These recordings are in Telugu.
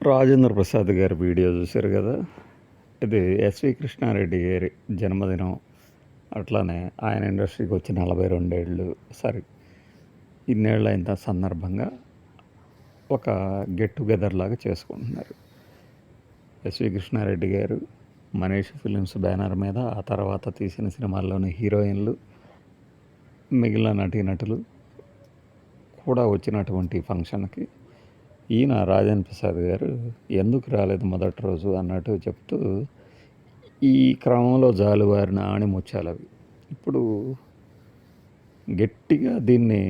రాజేంద్ర ప్రసాద్ గారి వీడియో చూశారు కదా. ఇది ఎస్వి కృష్ణారెడ్డి గారి జన్మదినం. అట్లానే ఆయన ఇండస్ట్రీకి వచ్చి 42 ఏళ్ళు సారీ ఇన్నేళ్ళు అయిన సందర్భంగా ఒక గెట్ టుగెదర్ లాగా చేసుకుంటున్నారు. ఎస్వి కృష్ణారెడ్డి గారు మనీష్ ఫిలిమ్స్ బ్యానర్ మీద ఆ తర్వాత తీసిన సినిమాల్లోని హీరోయిన్లు, మిగిలిన నటీనటులు కూడా వచ్చినటువంటి ఫంక్షన్కి ఈయన రాజేంద్ర ప్రసాద్ గారు ఎందుకు రాలేదు మొదటి రోజు అన్నట్టు చెప్తూ ఈ క్రమంలో జాలువారిన ఆణిముత్యాలవి. ఇప్పుడు గట్టిగా దీన్ని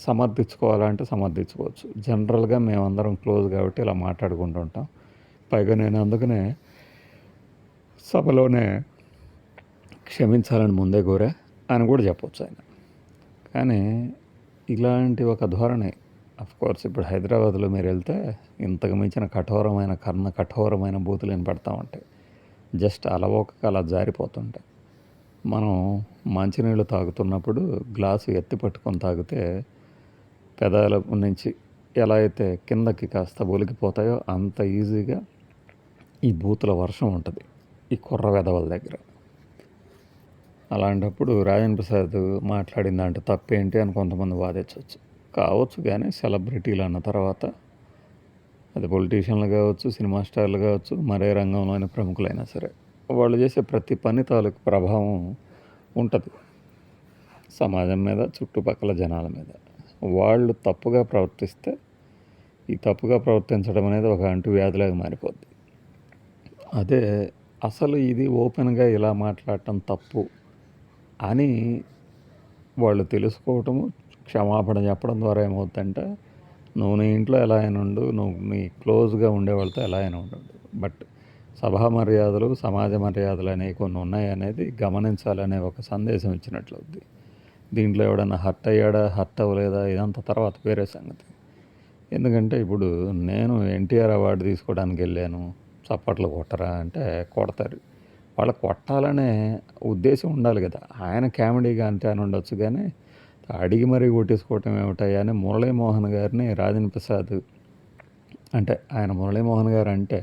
సమర్థించుకోవాలంటే సమర్థించుకోవచ్చు. జనరల్గా మేమందరం క్లోజ్ కాబట్టి ఇలా మాట్లాడుకుంటూ ఉంటాం. పైగా నేను అందుకనే సభలోనే క్షమించాలని ముందే కోరా అని కూడా చెప్పవచ్చు ఆయన. కానీ ఇలాంటి ఒక ధోరణి కోర్స్ ఇప్పుడు హైదరాబాద్లో మీరు వెళ్తే ఇంతకు మించిన కఠోరమైన బూతులు వినపడతా ఉంటాయి. జస్ట్ అలవోకగా అలా జారిపోతుంటాయి. మనం మంచినీళ్ళు తాగుతున్నప్పుడు గ్లాసు ఎత్తి పట్టుకొని తాగితే పెదాల నుంచి ఎలా అయితే కిందకి కాస్త ఒలికిపోతాయో అంత ఈజీగా ఈ బూతుల వర్షం ఉంటుంది ఈ కుర్ర వెధవల దగ్గర. అలాంటప్పుడు రాజేంద్ర ప్రసాద్ మాట్లాడిన దాంట్లో తప్పేంటి అని కొంతమంది వాదించవచ్చు. కావచ్చు, కానీ సెలబ్రిటీలు అన్న తర్వాత అది పొలిటీషియన్లు కావచ్చు, సినిమా స్టార్లు కావచ్చు, మరే రంగంలోని ప్రముఖులైనా సరే వాళ్ళు చేసే ప్రతి పని తాలూకు ప్రభావం ఉంటుంది సమాజం మీద, చుట్టుపక్కల జనాల మీద. వాళ్ళు తప్పుగా ప్రవర్తిస్తే ఈ తప్పుగా ప్రవర్తించడం అనేది ఒక అంటువ్యాధిలాగా మారిపోద్ది. అదే అసలు ఇది ఓపెన్గా ఇలా మాట్లాడటం తప్పు అని వాళ్ళు తెలుసుకోవటము, క్షమాపణ చెప్పడం ద్వారా ఏమవుతుందంటే నువ్వు నీ ఇంట్లో ఎలా అయినా ఉండు, నువ్వు నీ క్లోజ్గా ఉండే వాళ్ళతో ఎలా అయినా ఉండదు, బట్ సభా మర్యాదలు, సమాజ మర్యాదలు అనేవి కొన్ని ఉన్నాయి అనేది గమనించాలనే ఒక సందేశం ఇచ్చినట్లవుద్ది. దీంట్లో ఎవడన్నా హర్ట్ అయ్యాడా, హర్ట్ అవ్వలేదా ఇదంతా తర్వాత వేరే సంగతి. ఎందుకంటే ఇప్పుడు నేను ఎన్టీఆర్ అవార్డు తీసుకోవడానికి వెళ్ళాను, చప్పట్లు కొట్టరా అంటే కొడతారు. వాళ్ళకి కొట్టాలనే ఉద్దేశం ఉండాలి కదా. ఆయన కామెడీగా అంతే అని ఉండొచ్చు, కానీ అడిగి మరీ కొట్టేసుకోవటం ఏమిటాయా అని మురళీమోహన్ గారిని రాజేంద్ర ప్రసాద్ అంటే ఆయన మురళీమోహన్ గారు అంటే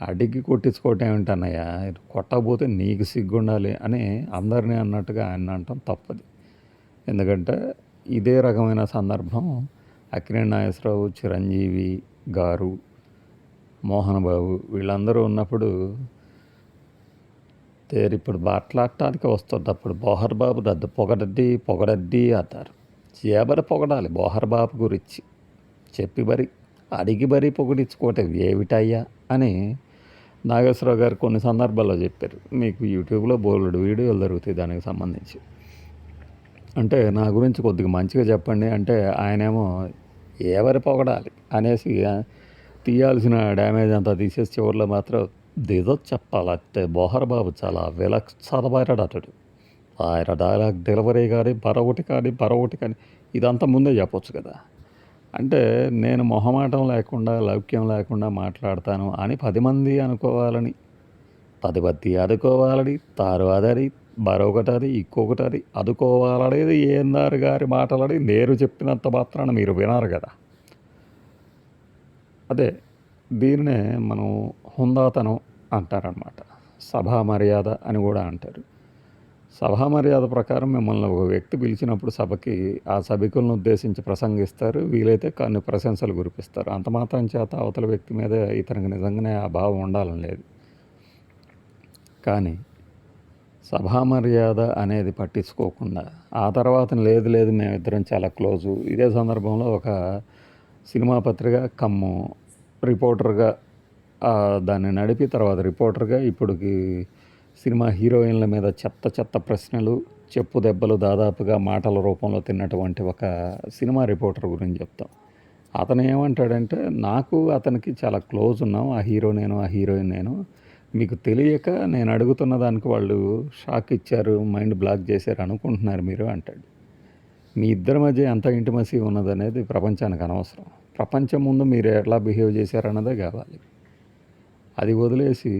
అడిగి కొట్టించుకోవటం ఏమిటన్నయ్యా, కొట్టకపోతే నీకు సిగ్గుండాలి అని అందరినీ అన్నట్టుగా ఆయన అనటం తప్పది. ఎందుకంటే ఇదే రకమైన సందర్భం అక్కినేని నాగేశ్వరరావు, చిరంజీవి గారు, మోహన్ బాబు వీళ్ళందరూ ఉన్నప్పుడు ఇప్పుడు మాట్లాడటానికి వస్తుంది. అప్పుడు బోహర్ బాబు దద్దు పొగడద్ది అంటారు. చేబరి పొగడాలి బోహర్ బాబు గురించి చెప్పి అడిగి పొగిడించుకోవటం ఏమిటయ్యా అని నాగేశ్వరరావు గారు కొన్ని సందర్భాల్లో చెప్పారు. మీకు యూట్యూబ్లో బోలెడు వీడియోలు దొరుకుతాయి దానికి సంబంధించి. అంటే నా గురించి కొద్దిగా మంచిగా చెప్పండి అంటే ఆయనేమో ఎవరి పొగడాలి అనేసి తీయాల్సిన డ్యామేజ్ అంతా తీసేసి చివరిలో మాత్రం దిదో చెప్పాలంటే బోహర్ బాబు చాలా విలక్షణమైనడు అతడు. ఆయన డైలాగ్ డెలివరీ కానీ పరొకటి కానీ ఇదంతా ముందే చెప్పొచ్చు కదా. అంటే నేను మొహమాటం లేకుండా, లౌక్యం లేకుండా మాట్లాడతాను అని 10 మంది అనుకోవాలని, 10 మంది అనుకోవాలని, తాను అదని, మరొకటని, ఇంకొకటని అనుకోవాలనేది ఏఎన్ఆర్ గారి మాటలని నేను చెప్పినంత మాత్రాన మీరు వినారు కదా. అదే దీన్నే మనం హుందాతనం అంటారనమాట. సభా మర్యాద అని కూడా అంటారు. సభా మర్యాద ప్రకారం మిమ్మల్ని ఒక వ్యక్తి పిలిచినప్పుడు సభకి ఆ సభికులను ఉద్దేశించి ప్రసంగిస్తారు, వీలైతే కొన్ని ప్రశంసలు కురిపిస్తారు. అంత మాత్రం చేత అవతల వ్యక్తి మీద ఇతనికి నిజంగానే ఆ భావం ఉండాలని లేదు. కానీ సభా మర్యాద అనేది పట్టించుకోకుండా ఆ తర్వాత లేదు మేమిద్దరం చాలా క్లోజు. ఇదే సందర్భంలో ఒక సినిమా పత్రిక కమ్ము రిపోర్టర్గా దాన్ని నడిపి తర్వాత రిపోర్టర్గా ఇప్పుడుకి సినిమా హీరోయిన్ల మీద చెత్త ప్రశ్నలు, చెప్పు దెబ్బలు దాదాపుగా మాటల రూపంలో తిన్నటువంటి ఒక సినిమా రిపోర్టర్ గురించి చెప్తాం. అతను ఏమంటాడంటే, నాకు అతనికి చాలా క్లోజ్ ఉన్నాం, ఆ హీరో నేను, ఆ హీరోయిన్ నేను, మీకు తెలియక నేను అడుగుతున్న దానికి వాళ్ళు షాక్ ఇచ్చారు, మైండ్ బ్లాక్ చేశారు అనుకుంటున్నారు మీరు అంటాడు. మీ ఇద్దరి మధ్య ఎంత ఇంటిమసీ ఉన్నదనేది ప్రపంచానికి అనవసరం. ప్రపంచం ముందు మీరు ఎట్లా బిహేవ్ చేశారన్నదే కావాలి. అది వదిలేసి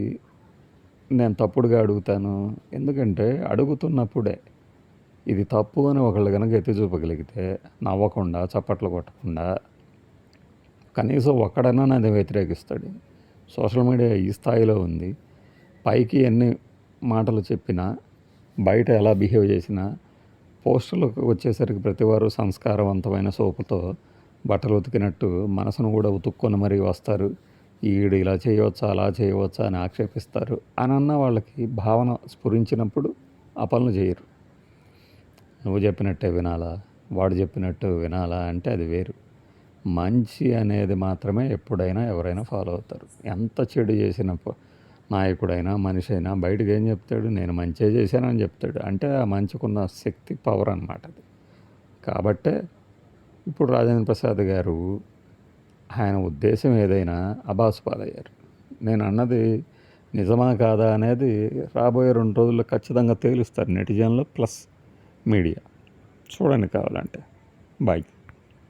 నేను తప్పుడుగా అడుగుతాను. ఎందుకంటే అడుగుతున్నప్పుడే ఇది తప్పు అని ఒకళ్ళు కనుక ఎత్తి చూపగలిగితే నవ్వకుండా, చప్పట్లు కొట్టకుండా కనీసం ఒక్కడన్నా నన్ను వ్యతిరేకిస్తాడు. సోషల్ మీడియా ఈ స్థాయిలో ఉంది. పైకి ఎన్ని మాటలు చెప్పినా, బయట ఎలా బిహేవ్ చేసినా, పోస్టులకు వచ్చేసరికి ప్రతివారు సంస్కారవంతమైన సోపుతో బట్టలు ఉతికినట్టు మనసును కూడా ఉతుక్కొని మరీ వస్తారు. ఈడు ఇలా చేయవచ్చా, అలా చేయవచ్చా అని ఆక్షేపిస్తారు. అని అన్న వాళ్ళకి భావన స్ఫురించినప్పుడు ఆ పనులు చేయరు. నువ్వు చెప్పినట్టే వినాలా, వాడు చెప్పినట్టు వినాలా అంటే అది వేరు. మంచి అనేది మాత్రమే ఎప్పుడైనా ఎవరైనా ఫాలో అవుతారు. ఎంత చెడు చేసిన నాయకుడైనా మనిషి అయినా బయటకు ఏం చెప్తాడు, నేను మంచే చేశానని చెప్తాడు. అంటే ఆ మంచుకున్న శక్తి, పవర్ అన్నమాట అది. కాబట్టే ఇప్పుడు రాజేంద్ర ప్రసాద్ గారు ఆయన ఉద్దేశం ఏదైనా అబాసు పాలయ్యారు. నేను అన్నది నిజమా కాదా అనేది రాబోయే 2 రోజుల్లో ఖచ్చితంగా తేలుస్తారు నెటిజన్లు ప్లస్ మీడియా. చూడండి కావాలంటే. బాయ్.